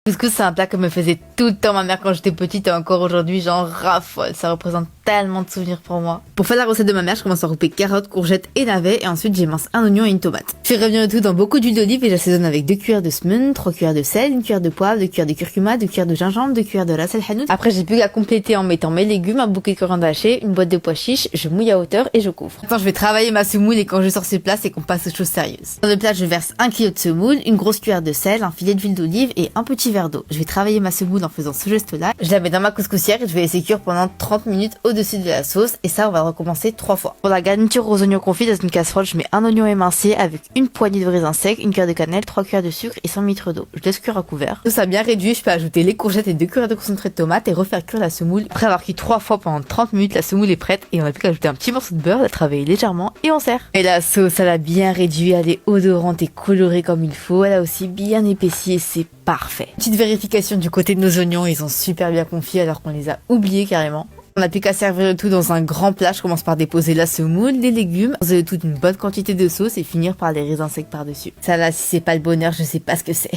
Couscous, c'est un plat que me faisait tout le temps ma mère quand j'étais petite et encore aujourd'hui, j'en raffole. Ça représente tellement de souvenirs pour moi. Pour faire la recette de ma mère, je commence à couper carottes, courgettes et navets et ensuite j'émince un oignon et une tomate. Je fais revenir le tout dans beaucoup d'huile d'olive et j'assaisonne avec 2 cuillères de semoun, 3 cuillères de sel, 1 cuillère de poivre, 2 cuillères de curcuma, 2 cuillères de gingembre, 2 cuillères de ras el hanout. Après, j'ai plus qu'à compléter en mettant mes légumes, un bouquet de coriandre haché, une boîte de pois chiches, je mouille à hauteur et je couvre. Maintenant, je vais travailler ma semoule et quand je sors sur place, c'est qu'on passe aux choses sérieuses. Dans le plat, je verse 1 kg de semoule, une grosse cuillère de sel, un filet d'huile d'olive et un petit verre d'eau. Je vais travailler ma semoule en faisant ce geste-là. Je la mets dans ma couscoussière et je vais laisser cuire pendant 30 minutes au-dessus de la sauce. Et ça, on va recommencer 3 fois. Pour la garniture aux oignons confits, dans une casserole, je mets un oignon émincé avec une poignée de raisins secs, une cuillère de cannelle, 3 cuillères de sucre et 100 ml d'eau. Je laisse cuire à couvert. Tout ça bien réduit, je peux ajouter les courgettes et 2 cuillères de concentré de tomate et refaire cuire la semoule. Après avoir cuit 3 fois pendant 30 minutes, la semoule est prête et on n'a plus qu'à ajouter un petit morceau de beurre, la travailler légèrement et on sert. Et la sauce, elle a bien réduit, elle est odorante et colorée comme il faut. Elle a aussi bien épaissi et c'est parfait. Petite vérification du côté de nos oignons, ils ont super bien confit alors qu'on les a oubliés carrément. On n'a plus qu'à servir le tout dans un grand plat. Je commence par déposer la semoule, les légumes, poser le tout d'une bonne quantité de sauce et finir par les raisins secs par-dessus. Ça là, si c'est pas le bonheur, je sais pas ce que c'est.